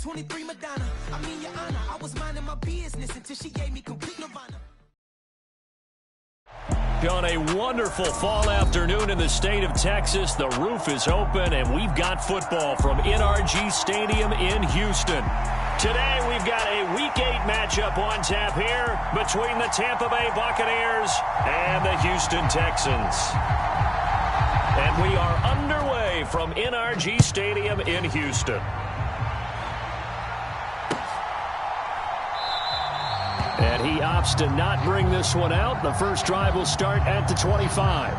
23 Madonna. I mean, your honor, I was minding my business until she gave me complete nirvana. On a wonderful fall afternoon in the state of Texas, the roof is open, and we've got football from NRG Stadium in Houston. Today, we've got a Week 8 matchup on tap here between the Tampa Bay Buccaneers and the Houston Texans. And we are underway from NRG Stadium in Houston. And he opts to not bring this one out. The first drive will start at the 25.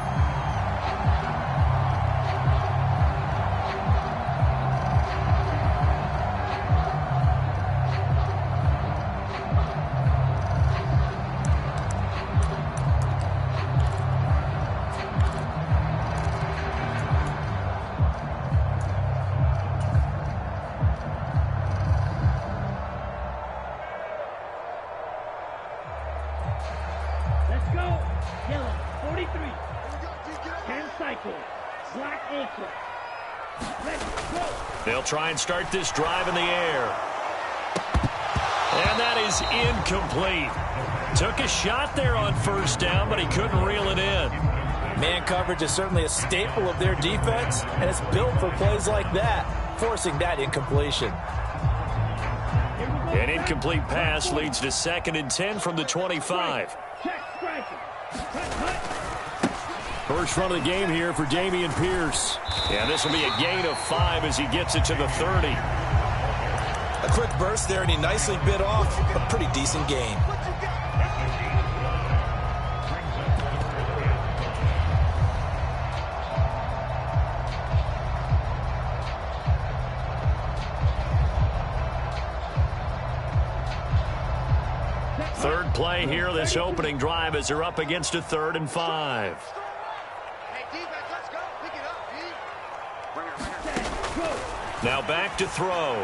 They'll try and start this drive in the air. And that is incomplete. Took a shot there on first down, but he couldn't reel it in. Man coverage is certainly a staple of their defense, and it's built for plays like that, forcing that incompletion. An incomplete pass leads to 2nd and 10 from the 25. First run of the game here for Dameon Pierce. Yeah, this will be a gain of 5 as he gets it to the 30. A quick burst there, and he nicely bit off a pretty decent gain. Third play here, this opening drive, as they're up against a 3rd and 5. Now back to throw.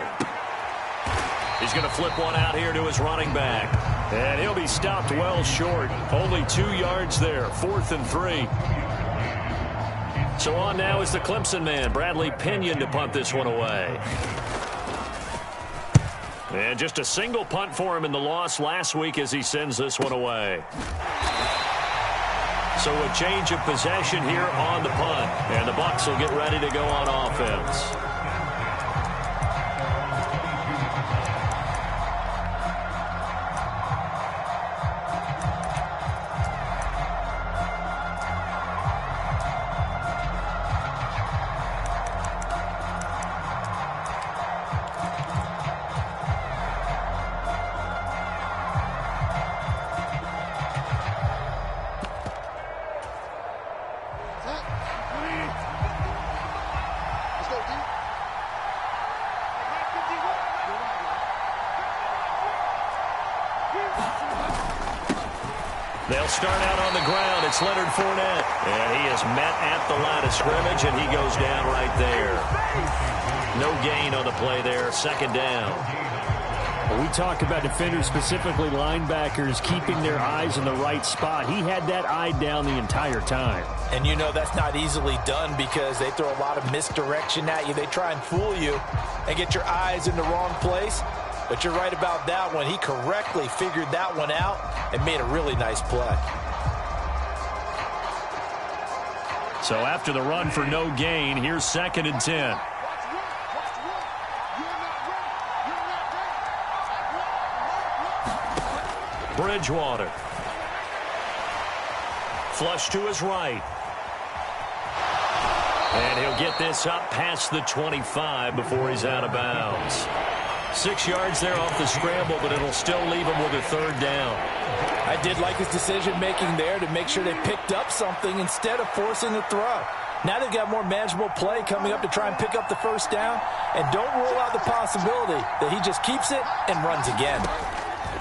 He's going to flip one out here to his running back. And he'll be stopped well short. Only 2 yards there. 4th and 3. So on now is the Clemson man, Bradley Pinion, to punt this one away. And just a single punt for him in the loss last week as he sends this one away. So a change of possession here on the punt. And the Bucs will get ready to go on offense. They'll start out on the ground. It's Leonard Fournette. And he is met at the line of scrimmage, and he goes down right there. No gain on the play there. 2nd down. Well, we talk about defenders, specifically linebackers, keeping their eyes in the right spot. He had that eye down the entire time. And you know that's not easily done because they throw a lot of misdirection at you. They try and fool you and get your eyes in the wrong place. But you're right about that one. He correctly figured that one out and made a really nice play. So after the run for no gain, here's 2nd and 10. Bridgewater. Flush to his right. And he'll get this up past the 25 before he's out of bounds. 6 yards there off the scramble, but it'll still leave him with a 3rd down. I did like his decision-making there to make sure they picked up something instead of forcing the throw. Now they've got more manageable play coming up to try and pick up the 1st down, and don't rule out the possibility that he just keeps it and runs again.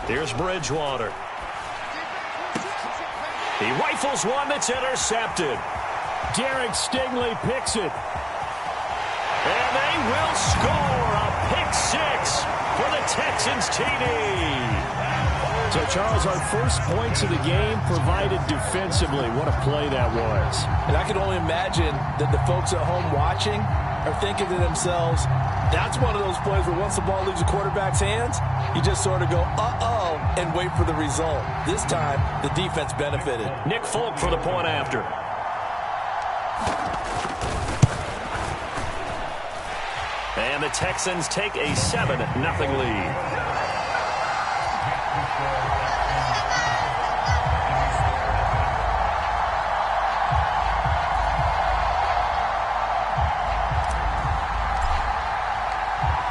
Here's Bridgewater. He rifles one that's intercepted. Derek Stingley picks it. And they will score a pick 6 for the Texans TD. So, Charles, our first points of the game provided defensively. What a play that was. And I can only imagine that the folks at home watching are thinking to themselves, that's one of those plays where once the ball leaves the quarterback's hands, you just sort of go, uh-oh, and wait for the result. This time, the defense benefited. Nick Folk for the point after. And the Texans take a 7-0 lead.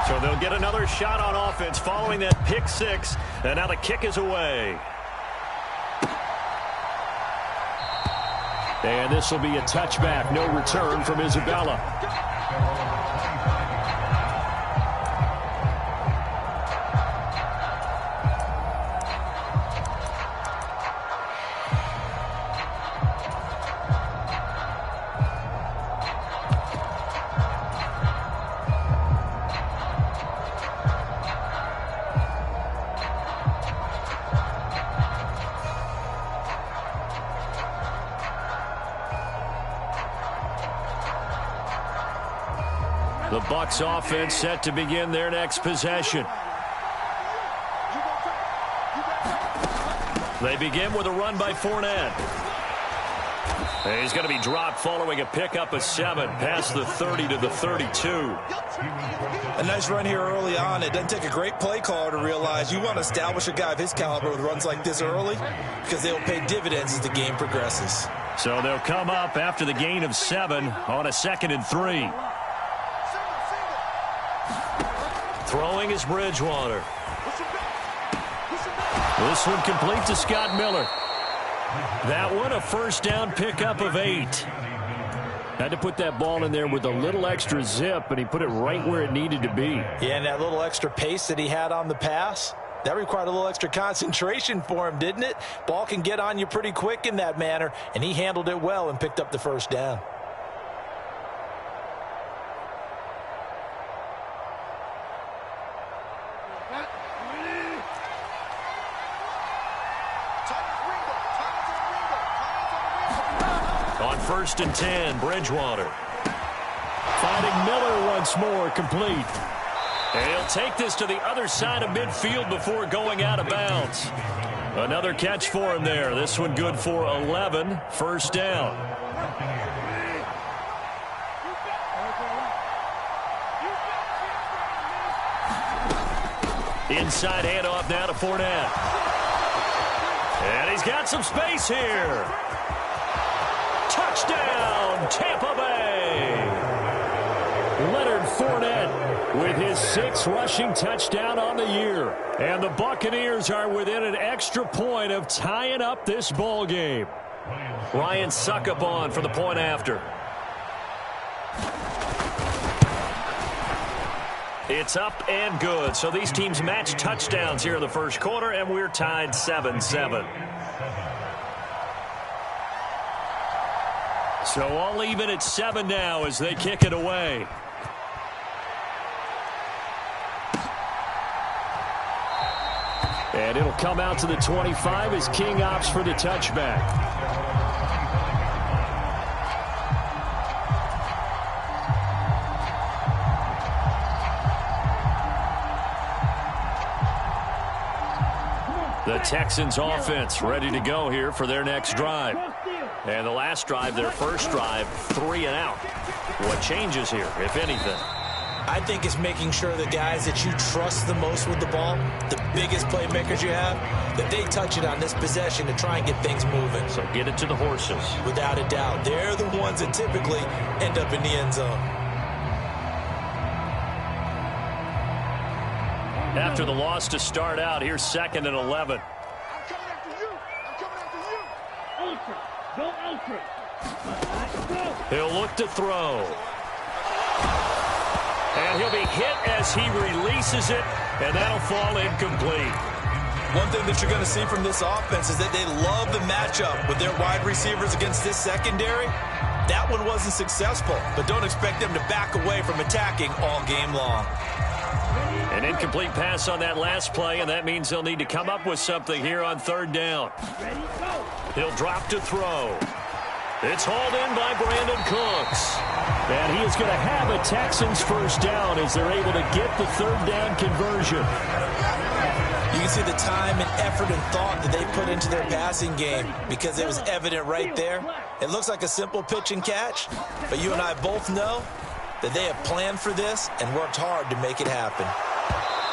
So they'll get another shot on offense following that pick six. And now the kick is away. And this will be a touchback. No return from Isabella. The Bucs offense set to begin their next possession. They begin with a run by Fournette. And he's going to be dropped following a pickup of 7 past the 30 to the 32. A nice run here early on. It doesn't take a great play caller to realize you want to establish a guy of his caliber with runs like this early because they'll pay dividends as the game progresses. So they'll come up after the gain of 7 on a 2nd and 3. Throwing is Bridgewater. This one complete to Scott Miller. That one a first down pickup of 8. Had to put that ball in there with a little extra zip, and he put it right where it needed to be. Yeah, and that little extra pace that he had on the pass, that required a little extra concentration for him, didn't it? Ball can get on you pretty quick in that manner, and he handled it well and picked up the first down. On 1st and 10, Bridgewater. Finding Miller once more, complete. And he'll take this to the other side of midfield before going out of bounds. Another catch for him there. This one good for 11. First down. Inside handoff now to Fournette. And he's got some space here. Touchdown, Tampa Bay. Leonard Fournette with his 6th rushing touchdown on the year. And the Buccaneers are within an extra point of tying up this ball game. Ryan Succop for the point after. It's up and good. So these teams match touchdowns here in the first quarter, and we're tied 7-7. So all even at 7 now as they kick it away. And it'll come out to the 25 as King opts for the touchback. The Texans offense ready to go here for their next drive. And the last drive, their first drive, 3 and out. What changes here, if anything? I think it's making sure the guys that you trust the most with the ball, the biggest playmakers you have, that they touch it on this possession to try and get things moving. So get it to the horses. Without a doubt. They're the ones that typically end up in the end zone. After the loss to start out, here's 2nd and 11. He'll look to throw. And he'll be hit as he releases it, and that'll fall incomplete. One thing that you're going to see from this offense is that they love the matchup with their wide receivers against this secondary. That one wasn't successful, but don't expect them to back away from attacking all game long. An incomplete pass on that last play, and that means they'll need to come up with something here on 3rd down. He'll drop to throw. It's hauled in by Brandon Cooks. And he is going to have a Texans first down as they're able to get the third down conversion. You can see the time and effort and thought that they put into their passing game because it was evident right there. It looks like a simple pitch and catch, but you and I both know that they have planned for this and worked hard to make it happen.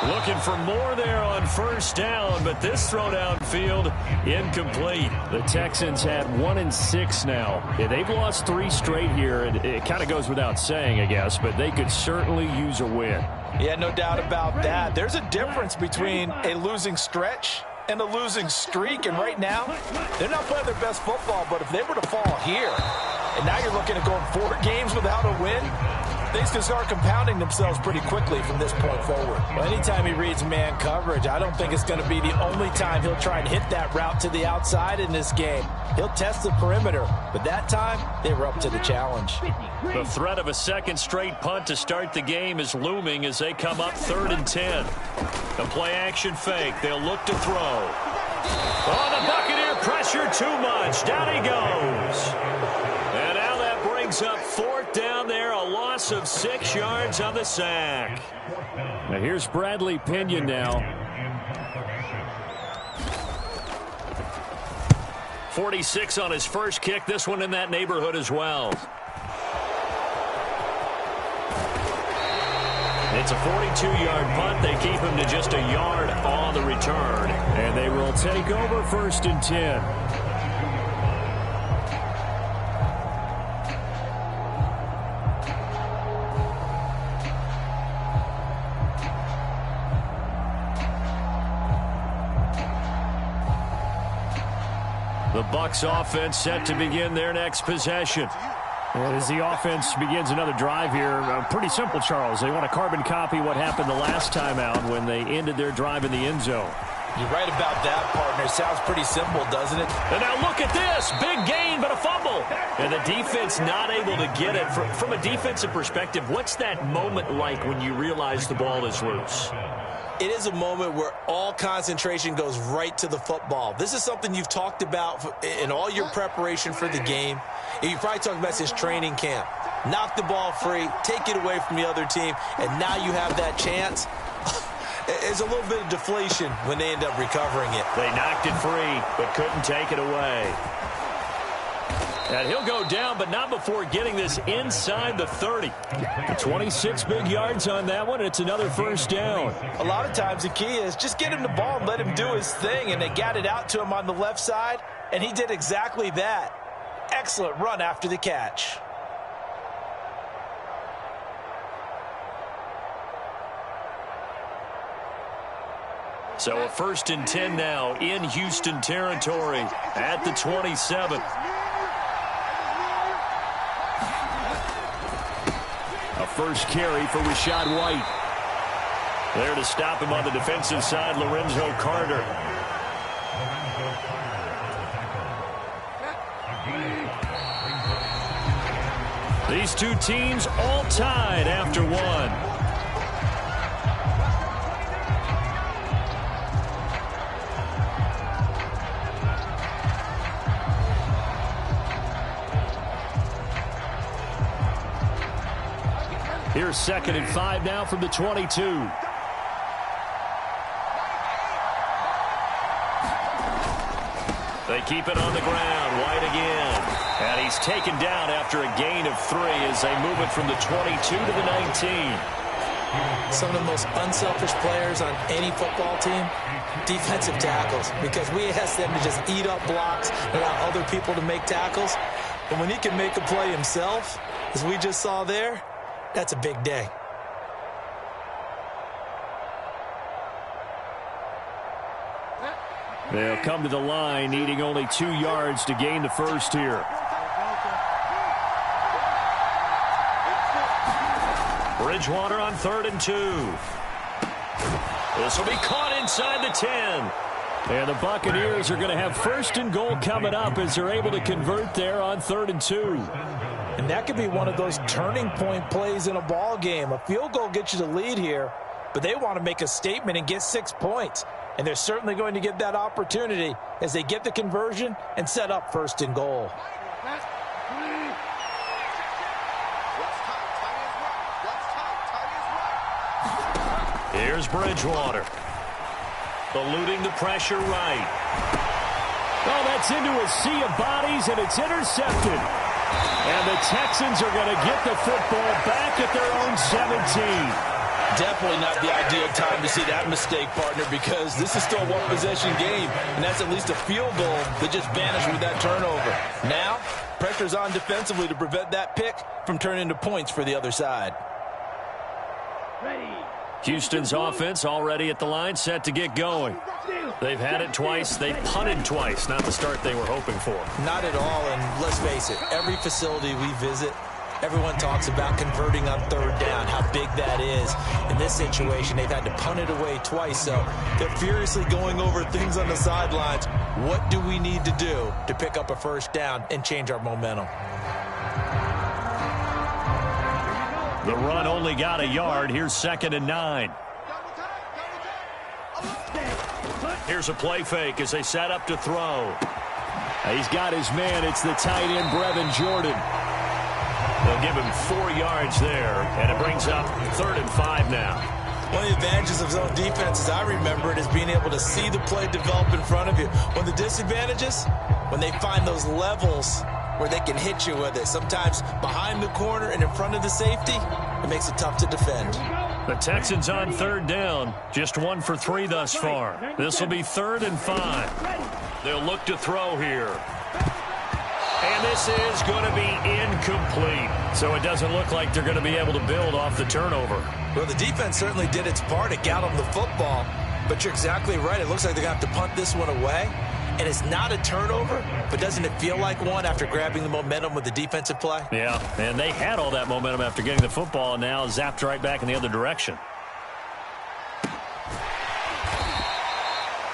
Looking for more there on first down, but this throw downfield incomplete. The Texans had 1-6 now. Yeah, they've lost 3 straight here, and it kind of goes without saying, I guess, but they could certainly use a win. Yeah, no doubt about that. There's a difference between a losing stretch and a losing streak, and right now, they're not playing their best football, but if they were to fall here, and now you're looking at going 4 games without a win, things can start compounding themselves pretty quickly from this point forward. Well, anytime he reads man coverage, I don't think it's going to be the only time he'll try and hit that route to the outside in this game. He'll test the perimeter, but that time, they were up to the challenge. The threat of a second straight punt to start the game is looming as they come up 3rd and 10. The play-action fake. They'll look to throw. Oh, the Buccaneer pressure too much. Down he goes. And now that brings up 4th down there. A loss of 6 yards on the sack. Now here's Bradley Pinion now. 46 on his first kick. This one in that neighborhood as well. It's a 42-yard punt. They keep him to just a yard on the return. And they will take over 1st and 10. The Bucs offense set to begin their next possession. And as the offense begins another drive here, pretty simple, Charles. They want to carbon copy what happened the last time out when they ended their drive in the end zone. You're right about that, partner. Sounds pretty simple, doesn't it? And now look at this. Big gain, but a fumble. And the defense not able to get it. From a defensive perspective, what's that moment like when you realize the ball is loose? It is a moment where all concentration goes right to the football. This is something you've talked about in all your preparation for the game. And you probably talked about since training camp. Knock the ball free, take it away from the other team, and now you have that chance. There's a little bit of deflation when they end up recovering it. They knocked it free, but couldn't take it away. And he'll go down, but not before getting this inside the 30. 26 big yards on that one, and it's another first down. A lot of times the key is just get him the ball and let him do his thing, and they got it out to him on the left side, and he did exactly that. Excellent run after the catch. So a 1st and 10 now in Houston territory at the 27. A first carry for Rashad White. There to stop him on the defensive side, Lorenzo Carter. These two teams all tied after one. Here's 2nd and 5 now from the 22. They keep it on the ground. White again. And he's taken down after a gain of 3 as they move it from the 22 to the 19. Some of the most unselfish players on any football team, defensive tackles, because we ask them to just eat up blocks and allow other people to make tackles. But when he can make a play himself, as we just saw there, that's a big day. They'll come to the line, needing only 2 yards to gain the first here. Bridgewater on 3rd and 2. This will be caught inside the 10. And the Buccaneers are going to have 1st and goal coming up as they're able to convert there on 3rd and 2. And that could be one of those turning point plays in a ball game. A field goal gets you the lead here, but they want to make a statement and get 6 points. And they're certainly going to get that opportunity as they get the conversion and set up 1st and goal. Here's Bridgewater. Eluding the pressure right. Oh, that's into a sea of bodies, and it's intercepted. And the Texans are going to get the football back at their own 17. Definitely not the ideal time to see that mistake, partner, because this is still a one-possession game, and that's at least a field goal that just vanished with that turnover. Now, pressure's on defensively to prevent that pick from turning into points for the other side. Houston's offense already at the line, set to get going. They've had it twice. They've punted twice. Not the start they were hoping for. Not at all, and let's face it, every facility we visit, everyone talks about converting on third down, how big that is. In this situation, they've had to punt it away twice, so they're furiously going over things on the sidelines. What do we need to do to pick up a first down and change our momentum? The run only got a yard. Here's 2nd and 9. Here's a play fake as they set up to throw. He's got his man. It's the tight end, Brevin Jordan. They'll give him 4 yards there, and it brings up 3rd and 5 now. One of the advantages of zone defense, as I remember it, is being able to see the play develop in front of you. One of the disadvantages, when they find those levels where they can hit you with it, sometimes behind the corner and in front of the safety, it makes it tough to defend. The Texans on 3rd down, just 1 for 3 thus far. This will be 3rd and 5. They'll look to throw here. And this is going to be incomplete. So it doesn't look like they're going to be able to build off the turnover. Well, the defense certainly did its part to got them the football. But you're exactly right. It looks like they're going to have to punt this one away. And it's not a turnover, but doesn't it feel like one after grabbing the momentum with the defensive play? Yeah, and they had all that momentum after getting the football, and now zapped right back in the other direction.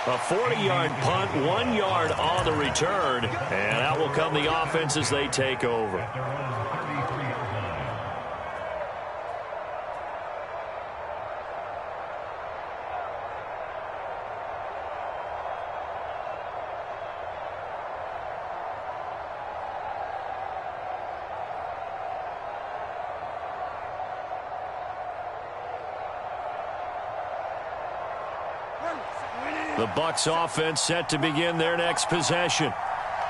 A 40-yard punt, 1 yard on the return, and out will come the offense as they take over. The Bucs offense set to begin their next possession.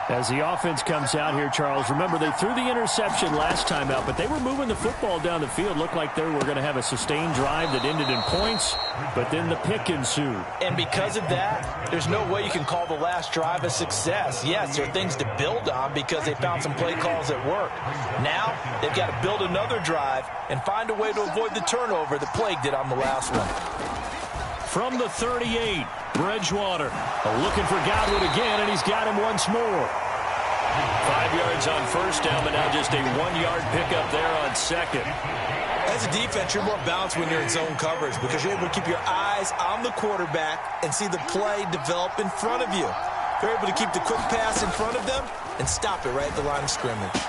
As the offense comes out here, Charles, remember they threw the interception last time out, but they were moving the football down the field. Looked like they were going to have a sustained drive that ended in points, but then the pick ensued. And because of that, there's no way you can call the last drive a success. Yes, there are things to build on because they found some play calls that worked. Now they've got to build another drive and find a way to avoid the turnover that plagued it on the last one. From the 38, Bridgewater looking for Godwin again, and he's got him once more. 5 yards on first down, but now just a 1 yard pickup there on second. As a defense, you're more balanced when you're in zone coverage because you're able to keep your eyes on the quarterback and see the play develop in front of you. They're able to keep the quick pass in front of them and stop it right at the line of scrimmage.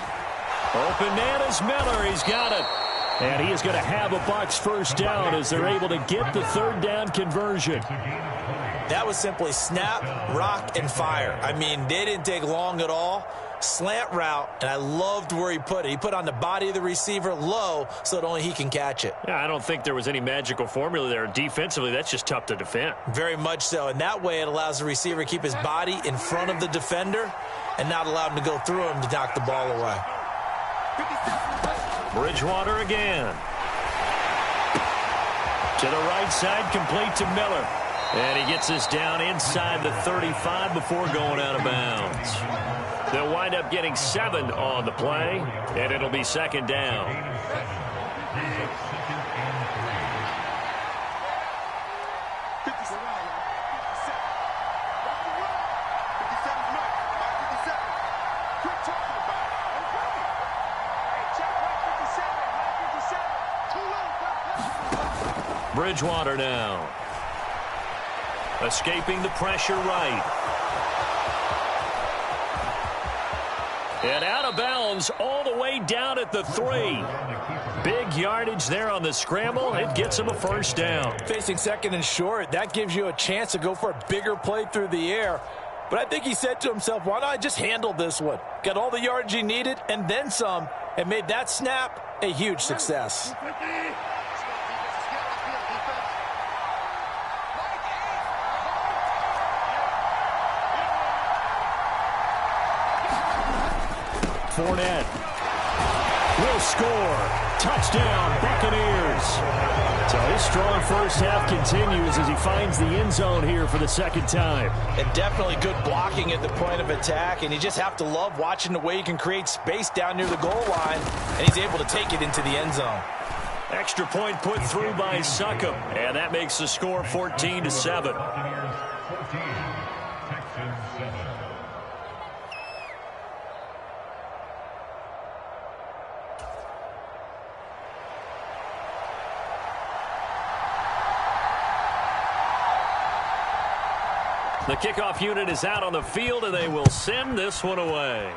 Open man is Miller. He's got it. And he is going to have a Bucs first down as they're able to get the 3rd down conversion. That was simply snap, rock, and fire. I mean, they didn't take long at all. Slant route, and I loved where he put it. He put on the body of the receiver low so that only he can catch it. Yeah, I don't think there was any magical formula there. Defensively, that's just tough to defend. Very much so. And that way it allows the receiver to keep his body in front of the defender and not allow him to go through him to knock the ball away. Bridgewater again. To the right side, complete to Miller. And he gets this down inside the 35 before going out of bounds. They'll wind up getting 7 on the play, and it'll be 2nd down. Bridgewater now. Escaping the pressure right. And out of bounds all the way down at the 3. Big yardage there on the scramble. It gets him a first down. Facing 2nd and short, that gives you a chance to go for a bigger play through the air. But I think he said to himself, why not just handle this one? Got all the yardage he needed and then some, and made that snap a huge success. Fournette. Will score. Touchdown, Buccaneers. So his strong first half continues as he finds the end zone here for the second time. And definitely good blocking at the point of attack, and you just have to love watching the way he can create space down near the goal line, and he's able to take it into the end zone. Extra point put through by Succop, and that makes the score 14-7. The kickoff unit is out on the field, and they will send this one away.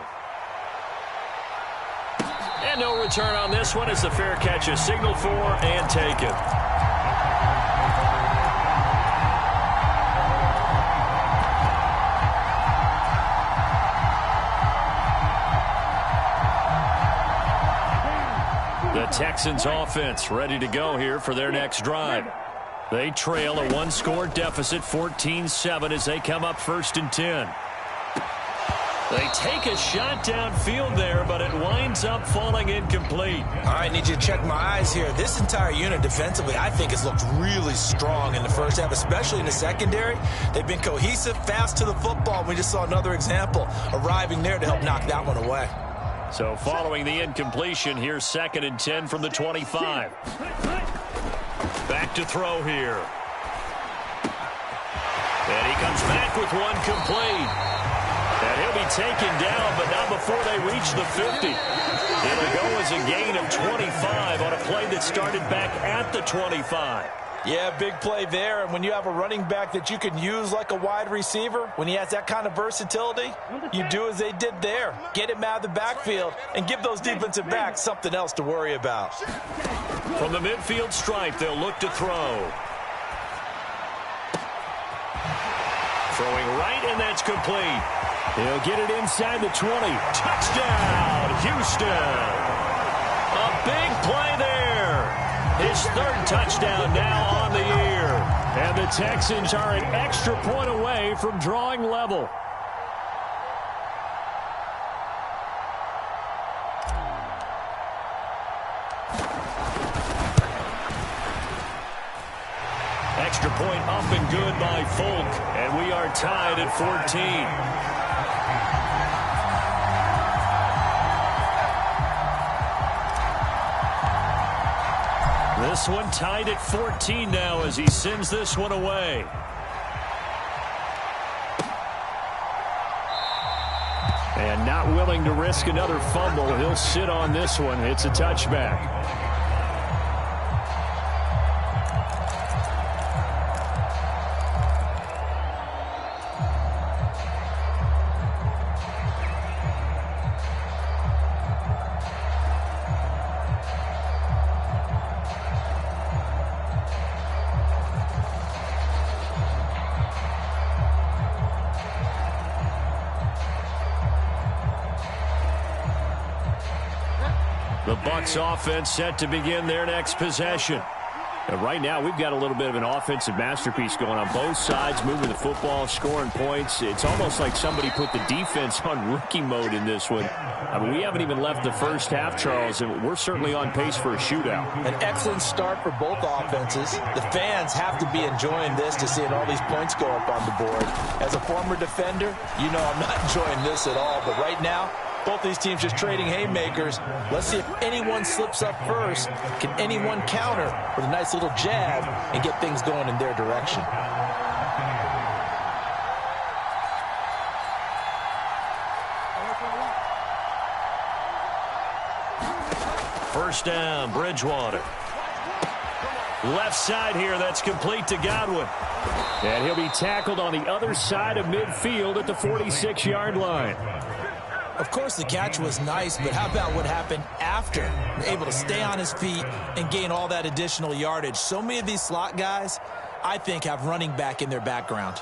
And no return on this one as the fair catch is signaled for and taken. The Texans offense ready to go here for their next drive. They trail a one-score deficit, 14-7, as they come up 1st and 10. They take a shot downfield there, but it winds up falling incomplete. All right, need you to check my eyes here. This entire unit defensively, I think, has looked really strong in the first half, especially in the secondary. They've been cohesive, fast to the football. We just saw another example arriving there to help knock that one away. So following the incompletion, here's 2nd and 10 from the 25. Back to throw here. And he comes back with one complete. And he'll be taken down, but not before they reach the 50. It'll go as a gain of 25 on a play that started back at the 25. Yeah, big play there. And when you have a running back that you can use like a wide receiver, when he has that kind of versatility, you do as they did there. Get him out of the backfield and give those defensive backs something else to worry about. From the midfield stripe, they'll look to throw. Throwing right, and that's complete. He'll get it inside the 20. Touchdown, Houston. A big play there. His 3rd touchdown now on the year. And the Texans are an extra point away from drawing level. Extra point up and good by Folk, and we are tied at 14. This one tied at 14 now as he sends this one away. And not willing to risk another fumble, he'll sit on this one. It's a touchback. The Bucs offense set to begin their next possession. And right now, we've got a little bit of an offensive masterpiece going on both sides, moving the football, scoring points. It's almost like somebody put the defense on rookie mode in this one. I mean, we haven't even left the first half, Charles, and we're certainly on pace for a shootout. An excellent start for both offenses. The fans have to be enjoying this to seeing all these points go up on the board. As a former defender, you know I'm not enjoying this at all, but right now, both these teams just trading haymakers. Let's see if anyone slips up first. Can anyone counter with a nice little jab and get things going in their direction? First down, Bridgewater. Left side here, that's complete to Godwin. And he'll be tackled on the other side of midfield at the 46-yard line. Of course, the catch was nice, but how about what happened after? Able to stay on his feet and gain all that additional yardage. So many of these slot guys, I think, have running back in their background.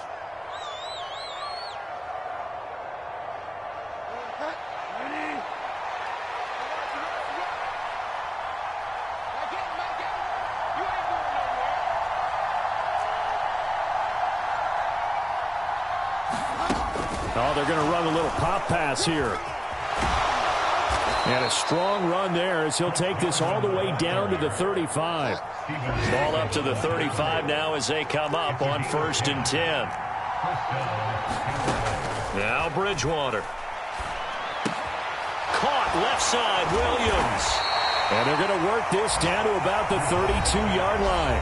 Oh, they're going to run a little pop pass here. And a strong run there as he'll take this all the way down to the 35. Ball up to the 35 now as they come up on 1st and 10. Now Bridgewater. Caught left side, Williams. And they're going to work this down to about the 32-yard line.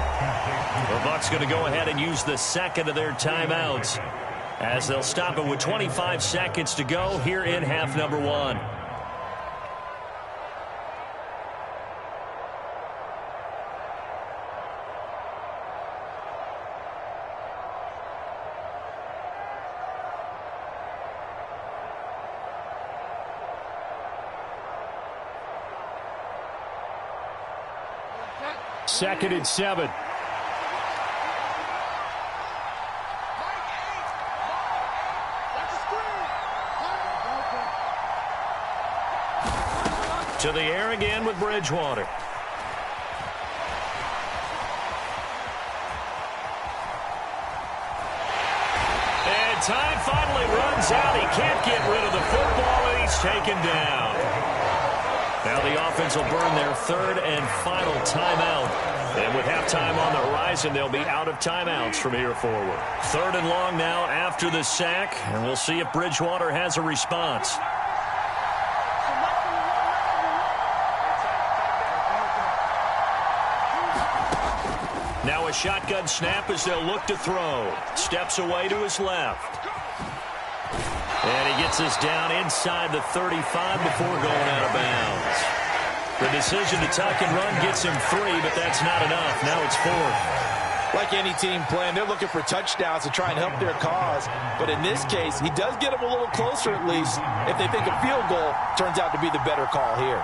The Bucs going to go ahead and use the second of their timeouts as they'll stop it with 25 seconds to go here in half number 1. Second and 7. To the air again with Bridgewater. And time finally runs out. He can't get rid of the football, and he's taken down. Now the offense will burn their third and final timeout. And with halftime on the horizon, they'll be out of timeouts from here forward. 3rd and long now after the sack, and we'll see if Bridgewater has a response. Now a shotgun snap as they'll look to throw. Steps away to his left. And he gets this down inside the 35 before going out of bounds. The decision to tuck and run gets him 3, but that's not enough. Now it's 4th. Like any team playing, they're looking for touchdowns to try and help their cause. But in this case, he does get them a little closer at least. If they think a field goal turns out to be the better call here.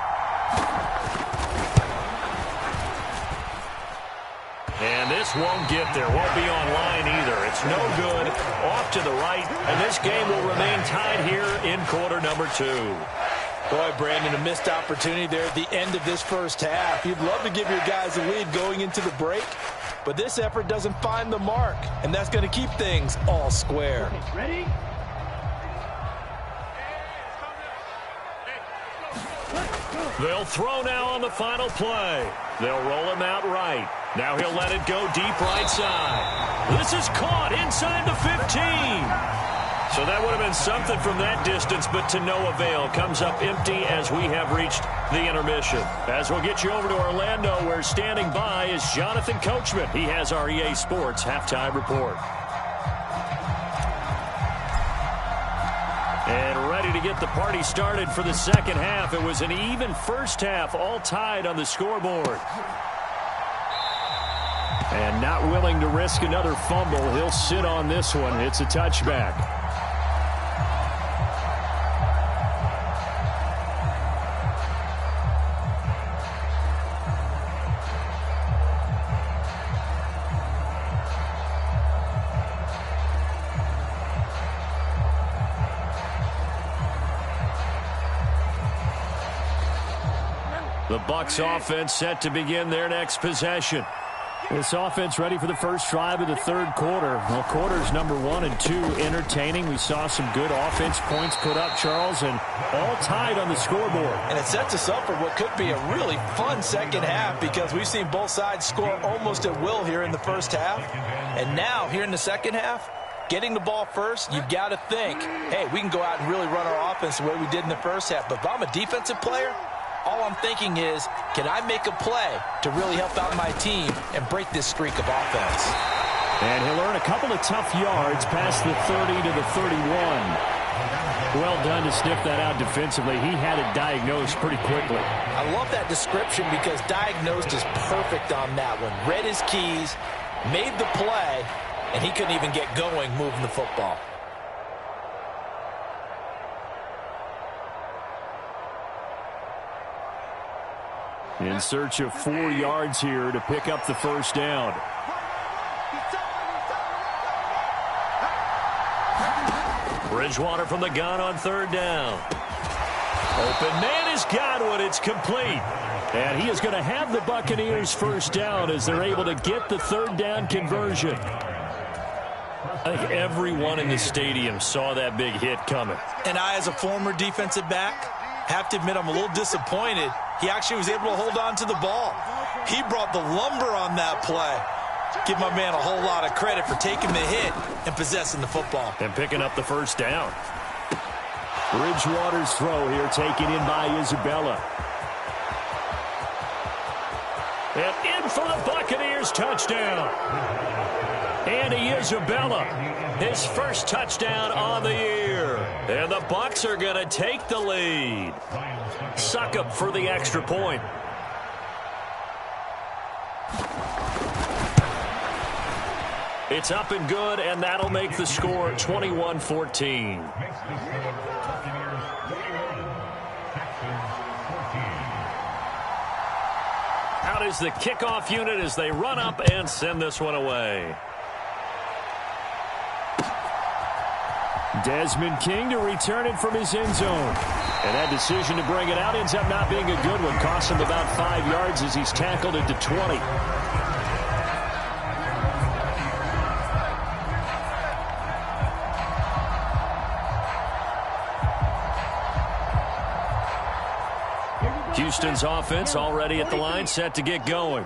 And this won't get there. Won't be on line either. It's no good. Off to the right. And this game will remain tied here in quarter number 2. Boy, Brandon, a missed opportunity there at the end of this first half. You'd love to give your guys a lead going into the break, but this effort doesn't find the mark, and that's going to keep things all square. Ready? They'll throw now on the final play. They'll roll him out right. Now he'll let it go deep right side. This is caught inside the 15. So that would have been something from that distance, but to no avail. Comes up empty as we have reached the intermission. As we'll get you over to Orlando, where standing by is Jonathan Coachman. He has our EA Sports halftime report. And ready to get the party started for the second half. It was an even first half, all tied on the scoreboard. And not willing to risk another fumble. He'll sit on this one. It's a touchback. The Bucs offense set to begin their next possession. This offense ready for the first drive of the third quarter. Well, quarters number 1 and 2 entertaining. We saw some good offense points put up, Charles, and all tied on the scoreboard. And it sets us up for what could be a really fun second half because we've seen both sides score almost at will here in the first half. And now, here in the second half, getting the ball first, you've got to think, hey, we can go out and really run our offense the way we did in the first half. But if I'm a defensive player, all I'm thinking is, can I make a play to really help out my team and break this streak of offense? And he'll earn a couple of tough yards past the 30 to the 31. Well done to sniff that out defensively. He had it diagnosed pretty quickly. I love that description because diagnosed is perfect on that one. Read his keys, made the play, and he couldn't even get going moving the football. In search of 4 yards here to pick up the first down. Bridgewater from the gun on third down. Open man has got one. It's complete. And he is going to have the Buccaneers first down as they're able to get the third down conversion. I think everyone in the stadium saw that big hit coming. And I, as a former defensive back, Have to admit I'm a little disappointed. He actually was able to hold on to the ball. He brought the lumber on that play. Give my man a whole lot of credit for taking the hit and possessing the football. And picking up the first down. Bridgewater's throw here taken in by Isabella. And in for the Buccaneers touchdown. Andy Isabella, his first touchdown on the year. And the Bucs are going to take the lead. Succop for the extra point. It's up and good, and that'll make the score 21-14. Out is the kickoff unit as they run up and send this one away. Desmond King to return it from his end zone. And that decision to bring it out ends up not being a good one. Costs him about 5 yards as he's tackled into 20. Houston's offense already at the line, set to get going.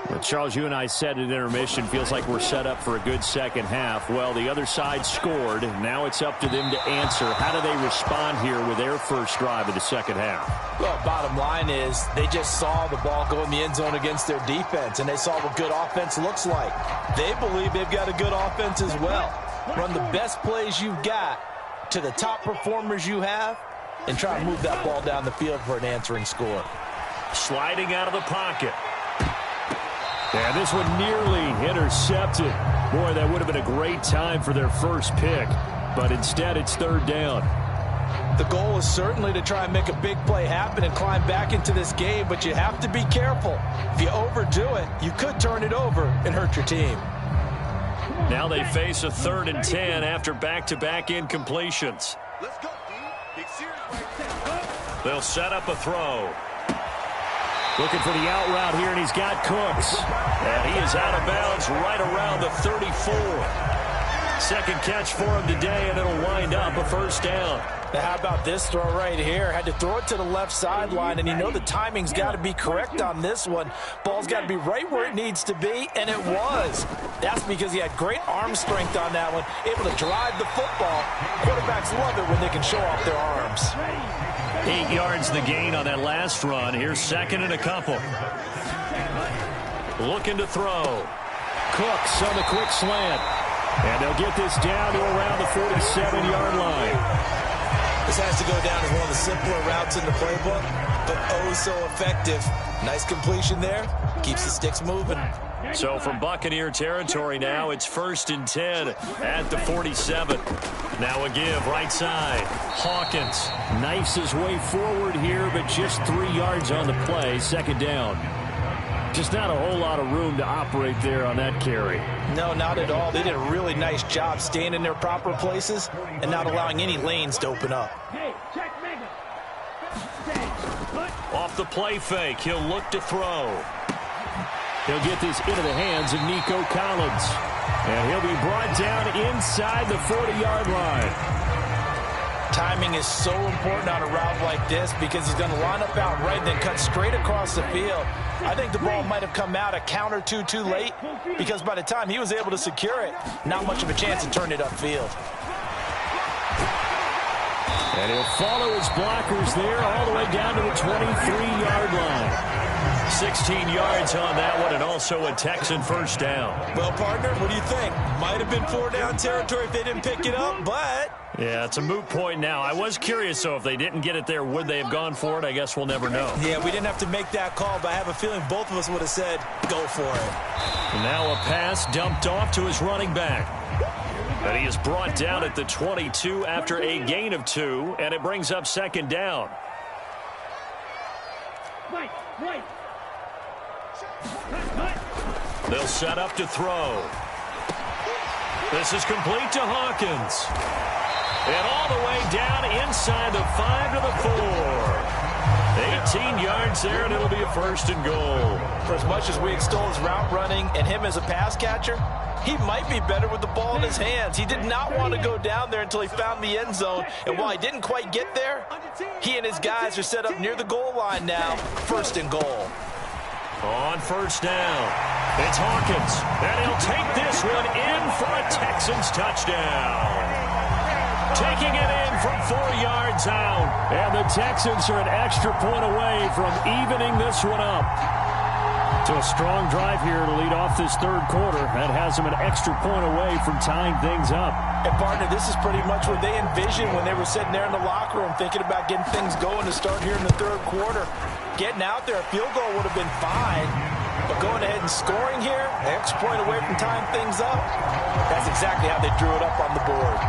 Well, Charles, you and I said at intermission, feels like we're set up for a good second half. Well, the other side scored. Now it's up to them to answer. How do they respond here with their first drive of the second half? Well, bottom line is they just saw the ball go in the end zone against their defense, and they saw what good offense looks like. They believe they've got a good offense as well. Run the best plays you've got to the top performers you have, and try to move that ball down the field for an answering score. Sliding out of the pocket. And this one nearly intercepted. Boy, that would have been a great time for their first pick. But instead, it's third down. The goal is certainly to try and make a big play happen and climb back into this game, but you have to be careful. If you overdo it, you could turn it over and hurt your team. Now they face a 3rd and 10 after back-to-back incompletions. Let's go, D. Big series They'll set up a throw. Looking for the out route here, and he's got Cooks. And he is out of bounds right around the 34. Second catch for him today, and it'll wind up a first down. Now, how about this throw right here? Had to throw it to the left sideline, and you know the timing's got to be correct on this one. Ball's got to be right where it needs to be, and it was. That's because he had great arm strength on that one, able to drive the football. Quarterbacks love it when they can show off their arms. 8 yards the gain on that last run. Here's second and a couple. Looking to throw. Cooks on the quick slant. And they'll get this down to around the 47-yard line. This has to go down as one of the simpler routes in the playbook, but oh so effective. Nice completion there. Keeps the sticks moving. So from Buccaneer territory now, it's 1st and 10 at the 47. Now a give right side. Hawkins knifes his way forward here, but just 3 yards on the play. Second down. Just not a whole lot of room to operate there on that carry. No, not at all. They did a really nice job staying in their proper places and not allowing any lanes to open up. Off the play fake, he'll look to throw. He'll get this into the hands of Nico Collins. And he'll be brought down inside the 40-yard line. Timing is so important on a route like this because he's going to line up out right and then cut straight across the field. I think the ball might have come out a count or two too late because by the time he was able to secure it, not much of a chance to turn it upfield. And he'll follow his blockers there all the way down to the 23-yard line. 16 yards on that one, and also a Texan first down. Well, partner, what do you think? Might have been 4-down territory if they didn't pick it up, but... Yeah, it's a moot point now. I was curious, though, if they didn't get it there, would they have gone for it? I guess we'll never know. Yeah, we didn't have to make that call, but I have a feeling both of us would have said, go for it. And now a pass dumped off to his running back. And he is brought down at the 22 after a gain of 2, and it brings up second down. They'll set up to throw. This is complete to Hawkins. And all the way down inside the 5 to the 4. 18 yards there, and it'll be a 1st and goal. For as much as we extol his route running and him as a pass catcher, he might be better with the ball in his hands. He did not want to go down there until he found the end zone. And while he didn't quite get there, he and his guys are set up near the goal line now. 1st and goal. On 1st down, it's Hawkins. And he'll take this one in for a Texans touchdown. Taking it in from 4 yards out. And the Texans are an extra point away from evening this one up. So a strong drive here to lead off this 3rd quarter. That has them an extra point away from tying things up. And, partner, this is pretty much what they envisioned when they were sitting there in the locker room thinking about getting things going to start here in the 3rd quarter. Getting out there, a field goal would have been fine. But going ahead and scoring here, an extra point away from tying things up, that's exactly how they drew it up on the board.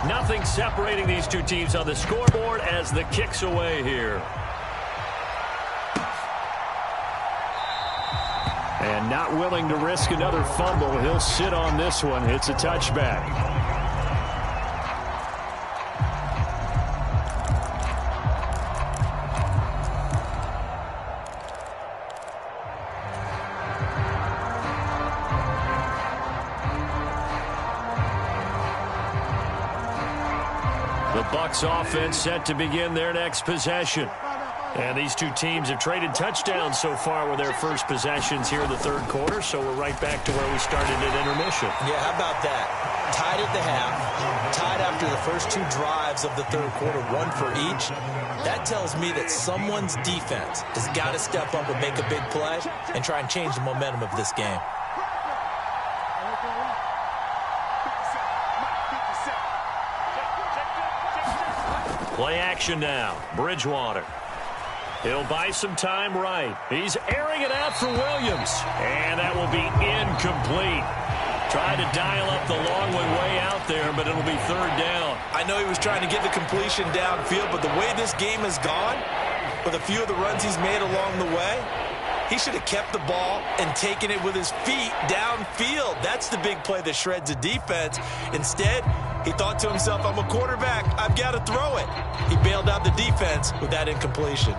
Nothing separating these two teams on the scoreboard as the kick's away here. And not willing to risk another fumble. He'll sit on this one. It's a touchback. The Bucs offense set to begin their next possession. And these two teams have traded touchdowns so far with their first possessions here in the 3rd quarter, so we're right back to where we started at intermission. Yeah, how about that? Tied at the half, tied after the first 2 drives of the 3rd quarter, 1 for each. That tells me that someone's defense has got to step up and make a big play and try and change the momentum of this game. Play action now. Bridgewater. He'll buy some time right. He's airing it out for Williams. And that will be incomplete. Tried to dial up the long way out there, but it'll be 3rd down. I know he was trying to get the completion downfield, but the way this game has gone, with a few of the runs he's made along the way, he should have kept the ball and taken it with his feet downfield. That's the big play that shreds the defense. Instead, he thought to himself, I'm a quarterback, I've got to throw it. He bailed out the defense with that incompletion.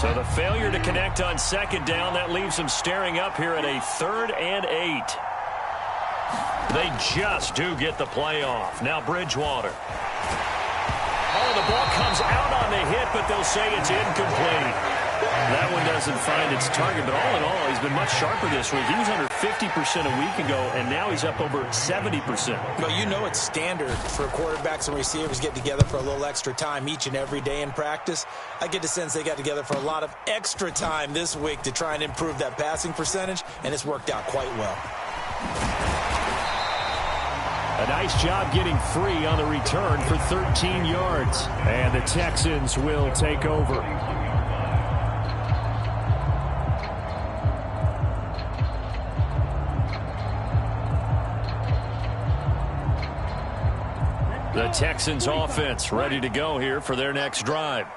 So the failure to connect on 2nd down, that leaves them staring up here at a 3rd and 8. They just do get the play off. Now Bridgewater. Oh, the ball comes out on the hit, but they'll say it's incomplete. That one doesn't find its target, but all in all, he's been much sharper this week. He was under 50% a week ago, and now he's up over 70%. Well, you know it's standard for quarterbacks and receivers get together for a little extra time each and every day in practice. I get the sense they got together for a lot of extra time this week to try and improve that passing percentage, and it's worked out quite well. A nice job getting free on the return for 13 yards. And the Texans will take over. The Texans offense ready to go here for their next drive.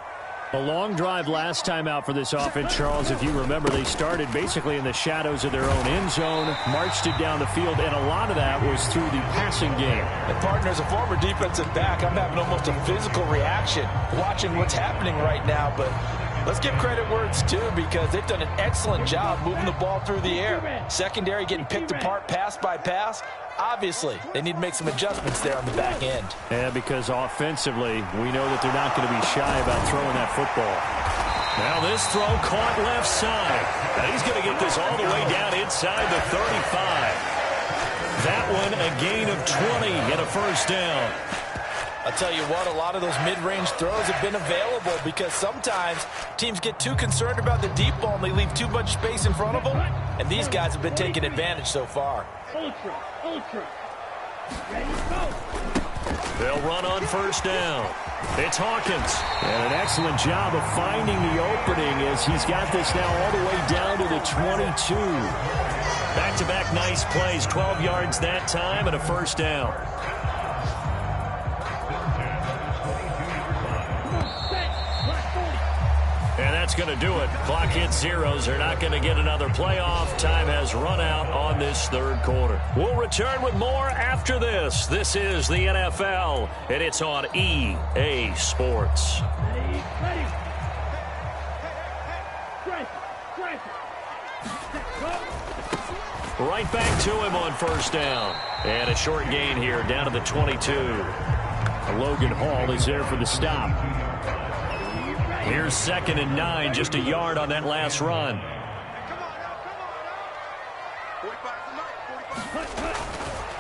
A long drive last time out for this offense, Charles. If you remember, they started basically in the shadows of their own end zone, marched it down the field, and a lot of that was through the passing game. And, partner, as a former defensive back, I'm having almost a physical reaction watching what's happening right now. But let's give credit where it's due, because they've done an excellent job moving the ball through the air. Secondary getting picked apart pass by pass. Obviously, they need to make some adjustments there on the back end. Yeah, because offensively, we know that they're not going to be shy about throwing that football. Now this throw caught left side. Now he's going to get this all the way down inside the 35. That one a gain of 20 and a 1st down. I'll tell you what, a lot of those mid-range throws have been available because sometimes teams get too concerned about the deep ball and they leave too much space in front of them, and these guys have been taking advantage so far. Ultra. Ready, go. They'll run on 1st down. It's Hawkins. And an excellent job of finding the opening as he's got this now all the way down to the 22. Back-to-back nice plays, 12 yards that time and a 1st down. going to do it. Clock hits zeros. They're not going to get another playoff. Time has run out on this third quarter. We'll return with more after this. This is the NFL, and it's on EA Sports. Ready. Right back to him on first down. And a short gain here down to the 22. Logan Hall is there for the stop. Here's 2nd and 9, just a yard on that last run.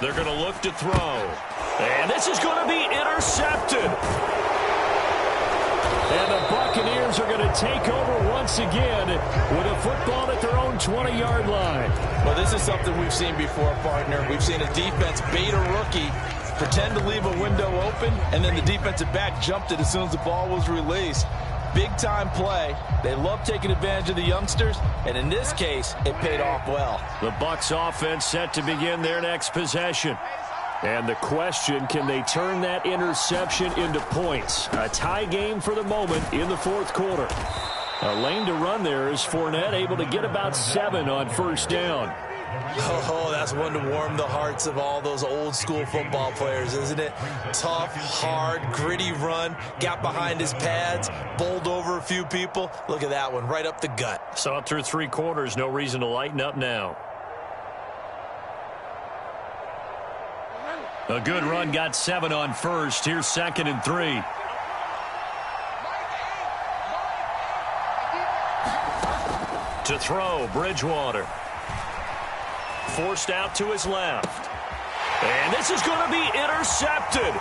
They're going to look to throw. And this is going to be intercepted. And the Buccaneers are going to take over once again with a football at their own 20-yard line. Well, this is something we've seen before, partner. We've seen a defense bait a rookie, pretend to leave a window open, and then the defensive back jumped it as soon as the ball was released. Big-time play. They love taking advantage of the youngsters, and in this case, it paid off well. The Bucs offense set to begin their next possession. And the question, can they turn that interception into points? A tie game for the moment in the fourth quarter. A lane to run there is Fournette, able to get about 7 on first down. Oh, that's one to warm the hearts of all those old-school football players, isn't it? Tough, hard, gritty run, got behind his pads, bowled over a few people. Look at that one, right up the gut. Saw it through 3 quarters, no reason to lighten up now. A good run, got 7 on first. Here's 2nd and 3. To throw, Bridgewater. Forced out to his left. And this is going to be intercepted.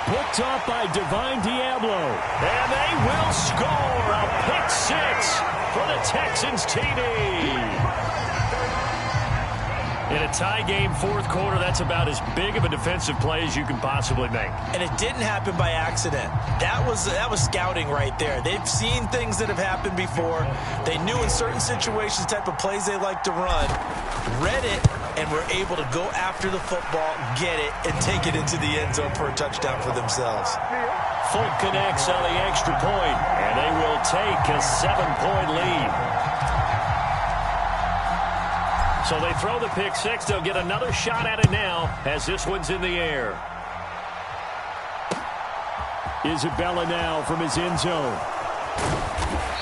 Picked off by Divine Diablo. And they will score a pick 6 for the Texans TD. In a tie game fourth quarter, that's about as big of a defensive play as you can possibly make. And it didn't happen by accident. That was scouting right there. They've seen things that have happened before. They knew in certain situations type of plays they like to run, read it, and were able to go after the football, get it, and take it into the end zone for a touchdown for themselves. Fulk connects on the extra point, and they will take a 7-point lead. So they throw the pick 6. They'll get another shot at it now as this one's in the air. Isabella now from his end zone.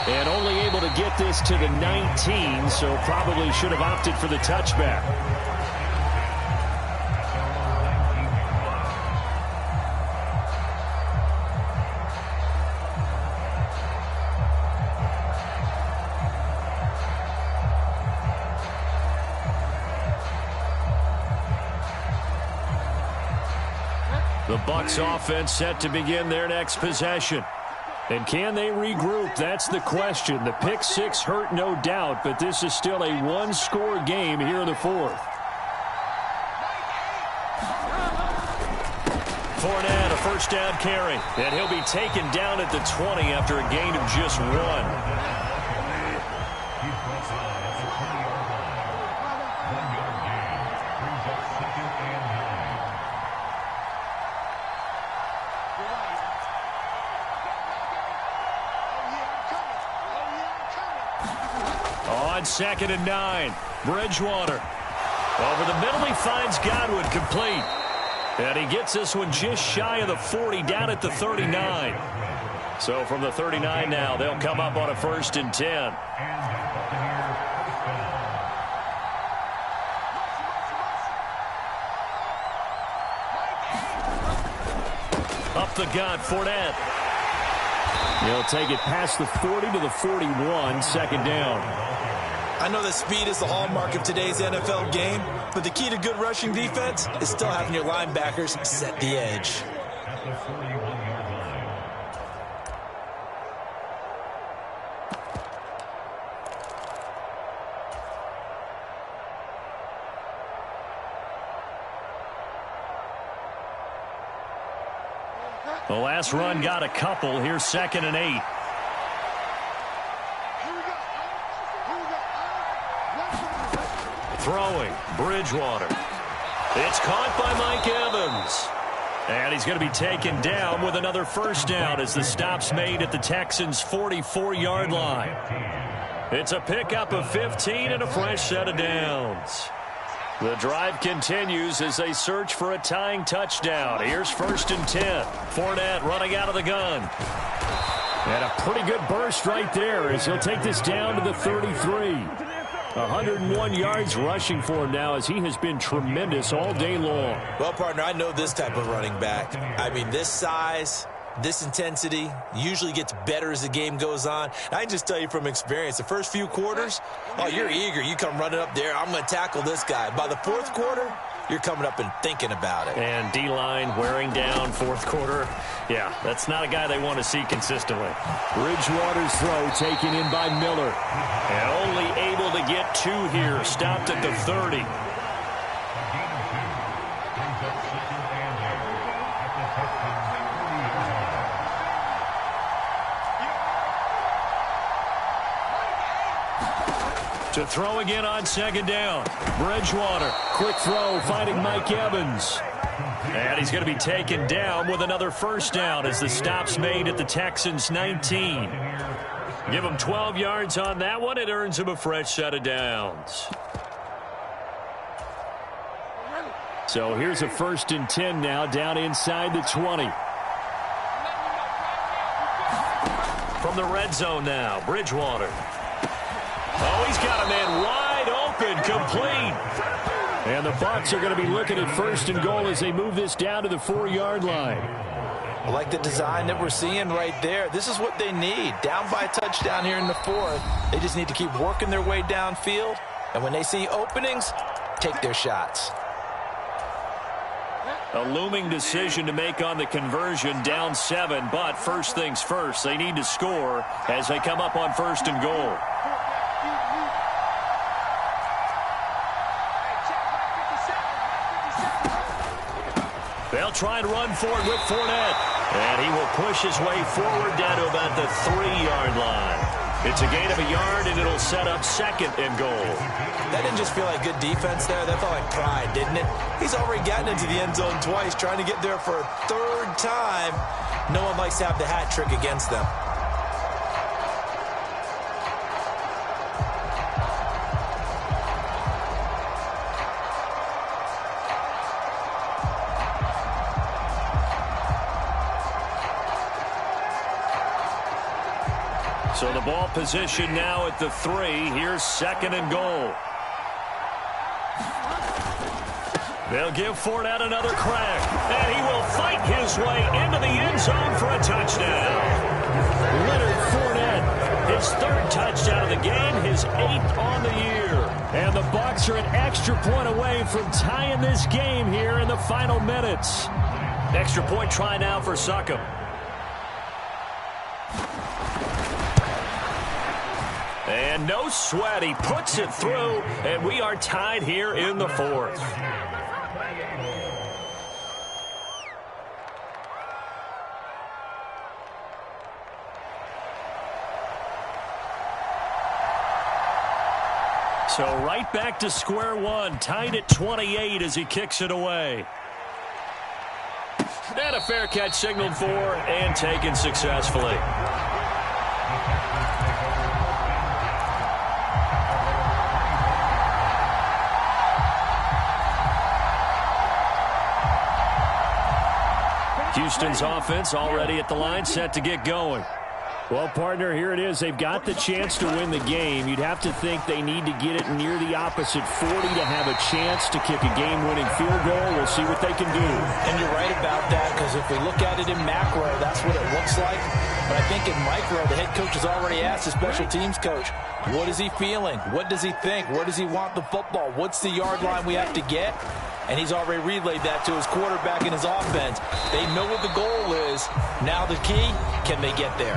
And only able to get this to the 19, so probably should have opted for the touchback. The Bucs offense set to begin their next possession. And can they regroup? That's the question. The pick 6 hurt, no doubt, but this is still a one-score game here in the fourth. Fournette, a first down carry. And he'll be taken down at the 20 after a gain of just 1. On 2nd and 9, Bridgewater. Over the middle, he finds Godwin complete. And he gets this one just shy of the 40, down at the 39. So from the 39 now, they'll come up on a 1st and 10. Up the gut, Fournette. He'll take it past the 40 to the 41, 2nd down. I know that speed is the hallmark of today's NFL game, but the key to good rushing defense is still having your linebackers set the edge. The last run got a couple. Here's 2nd and 8. Throwing, Bridgewater. It's caught by Mike Evans. And he's going to be taken down with another first down as the stop's made at the Texans' 44-yard line. It's a pickup of 15 and a fresh set of downs. The drive continues as they search for a tying touchdown. Here's 1st and 10. Fournette running out of the gun. And a pretty good burst right there as he'll take this down to the 33. 101 yards rushing for him now as he has been tremendous all day long. Well, partner, I know this type of running back. I mean, this size, this intensity usually gets better as the game goes on. I can just tell you from experience, the first few quarters, oh, you're eager. You come running up there, I'm going to tackle this guy. By the 4th quarter, you're coming up and thinking about it. And D-line wearing down 4th quarter. Yeah, that's not a guy they want to see consistently. Bridgewater's throw taken in by Miller. And only able to get 2 here. Stopped at the 30. To throw again on 2nd down. Bridgewater. Quick throw, finding Mike Evans. And he's going to be taken down with another first down as the stop's made at the Texans' 19. Give him 12 yards on that one. It earns him a fresh set of downs. So here's a 1st and 10 now down inside the 20. From the red zone now, Bridgewater. Oh, he's got a man wide open, complete. And the Bucs are going to be looking at 1st and goal as they move this down to the 4-yard line. I like the design that we're seeing right there. This is what they need. Down by a touchdown here in the 4th. They just need to keep working their way downfield. And when they see openings, take their shots. A looming decision to make on the conversion, down 7. But first things first, they need to score as they come up on 1st and goal. They'll try and run for it with Fournette. And he will push his way forward down to about the 3-yard line. It's a gain of a yard, and it'll set up 2nd and goal. That didn't just feel like good defense there. That felt like pride, didn't it? He's already gotten into the end zone twice, trying to get there for a 3rd time. No one likes to have the hat trick against them. So the ball position now at the 3. Here's 2nd and goal. They'll give Fournette another crack. And he will fight his way into the end zone for a touchdown. Leonard Fournette, his 3rd touchdown of the game, his 8th on the year. And the Bucs are an extra point away from tying this game here in the final minutes. Extra point try now for Succop. And no sweat, he puts it through, and we are tied here in the 4th. So right back to square one, tied at 28 as he kicks it away. And a fair catch signaled for and taken successfully. Houston's offense already at the line, set to get going. Well, partner, here it is. They've got the chance to win the game. You'd have to think they need to get it near the opposite 40 to have a chance to kick a game-winning field goal. We'll see what they can do. And you're right about that, because if we look at it in macro, that's what it looks like. But I think in micro, the head coach has already asked the special teams coach, what is he feeling? What does he think? Where does he want the football? What's the yard line we have to get? And he's already relayed that to his quarterback and his offense. They know what the goal is. Now the key, can they get there?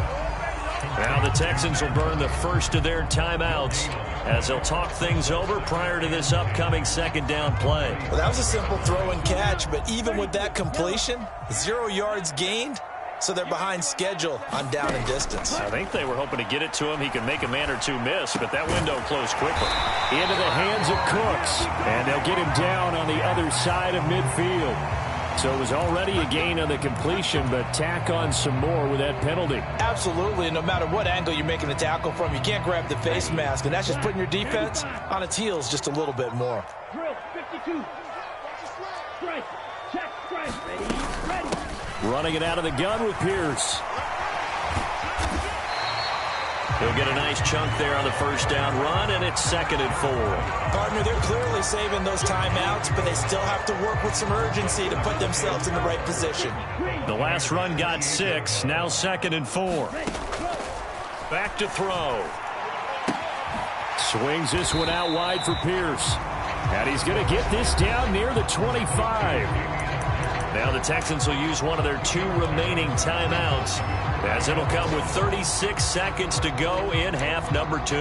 Now the Texans will burn the first of their timeouts as they'll talk things over prior to this upcoming second down play. Well, that was a simple throw and catch, but even with that completion, 0 yards gained, so they're behind schedule on down and distance. I think they were hoping to get it to him. He could make a man or two miss, but that window closed quickly. Into the hands of Cooks, and they'll get him down on the other side of midfield. So it was already a gain on the completion, but tack on some more with that penalty. Absolutely, and no matter what angle you're making the tackle from, you can't grab the face mask, and that's just putting your defense on its heels just a little bit more. Drill 52. Strike. Check. Strike. Ready. Running it out of the gun with Pierce. He'll get a nice chunk there on the first down run, and it's 2nd and 4. Partner, they're clearly saving those timeouts, but they still have to work with some urgency to put themselves in the right position. The last run got 6, now 2nd and 4. Back to throw. Swings this one out wide for Pierce. And he's going to get this down near the 25. Now the Texans will use one of their 2 remaining timeouts, as it'll come with 36 seconds to go in half number 2.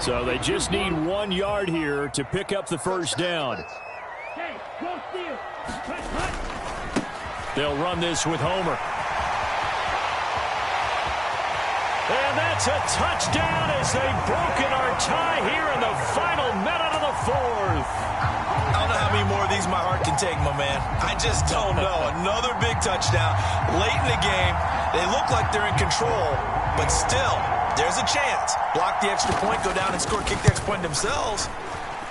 So they just need 1 yard here to pick up the first down. They'll run this with Homer. And that's a touchdown as they've broken our tie here in the final minute of the 4th. I don't know how many more of these my heart can take, my man. I just don't know. Another big touchdown. Late in the game, they look like they're in control, but still, there's a chance. Block the extra point, go down and score, kick the extra point themselves.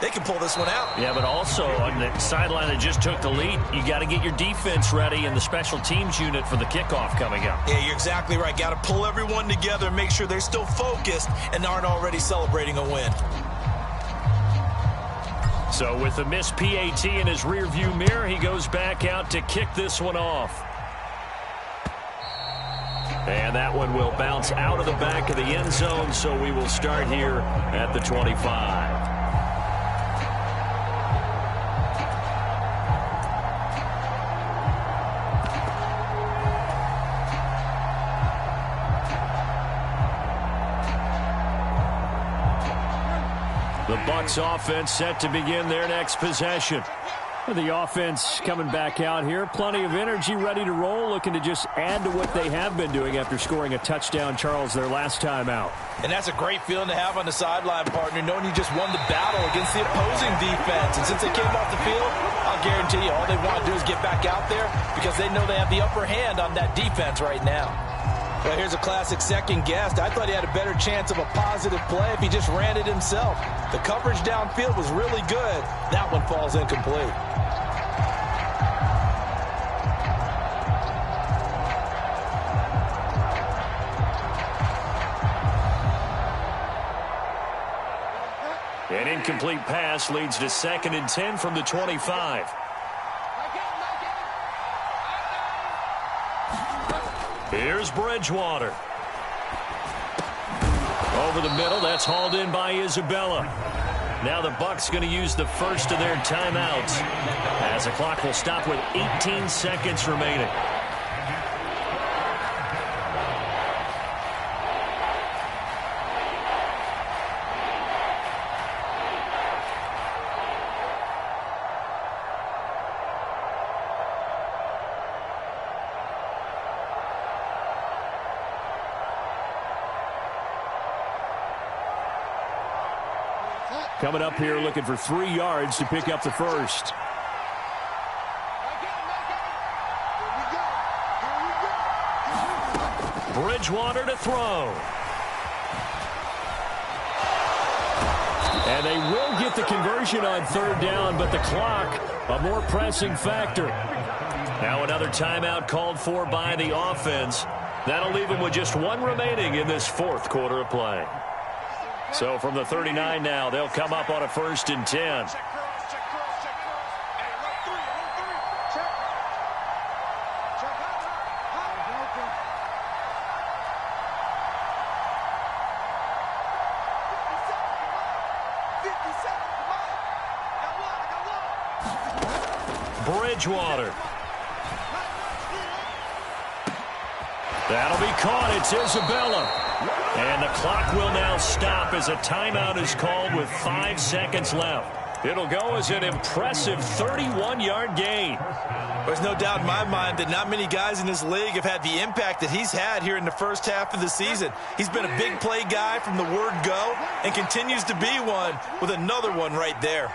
They can pull this one out. Yeah, but also on the sideline that just took the lead, you got to get your defense ready and the special teams unit for the kickoff coming up. Yeah, you're exactly right. Got to pull everyone together and make sure they're still focused and aren't already celebrating a win. So with the missed PAT in his rearview mirror, he goes back out to kick this one off. And that one will bounce out of the back of the end zone, so we will start here at the 25. The Bucs offense set to begin their next possession. The offense coming back out here. Plenty of energy, ready to roll, looking to just add to what they have been doing after scoring a touchdown, Charles, their last time out. And that's a great feeling to have on the sideline, partner, knowing you just won the battle against the opposing defense. And since they came off the field, I'll guarantee you all they want to do is get back out there because they know they have the upper hand on that defense right now. Well, here's a classic second guess. I thought he had a better chance of a positive play if he just ran it himself. The coverage downfield was really good. That one falls incomplete. An incomplete pass leads to 2nd and 10 from the 25. Here's Bridgewater. Over the middle, that's hauled in by Isabella. Now the Bucs going to use the first of their timeouts, as the clock will stop with 18 seconds remaining. Coming up here looking for 3 yards to pick up the first. Bridgewater to throw. And they will get the conversion on 3rd down, but the clock, a more pressing factor. Now another timeout called for by the offense. That'll leave them with just 1 remaining in this 4th quarter of play. So from the 39 now, they'll come up on a 1st and 10. Bridgewater. That'll be caught. It's Isabella. And the clock will now stop as a timeout is called with 5 seconds left. It'll go as an impressive 31-yard gain. There's no doubt in my mind that not many guys in this league have had the impact that he's had here in the first half of the season. He's been a big play guy from the word go and continues to be one with another one right there.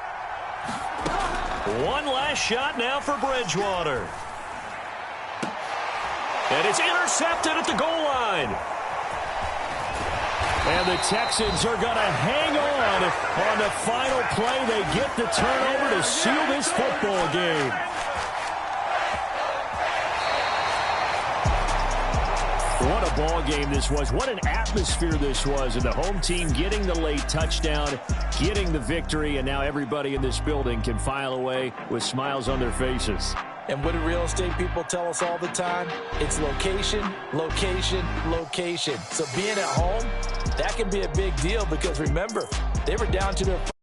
One last shot now for Bridgewater. And it's intercepted at the goal line. And the Texans are going to hang on the final play. They get the turnover to seal this football game. What a ball game this was. What an atmosphere this was. And the home team getting the late touchdown, getting the victory, and now everybody in this building can file away with smiles on their faces. And what do real estate people tell us all the time? It's location, location, location. So being at home, that can be a big deal because remember, they were down to their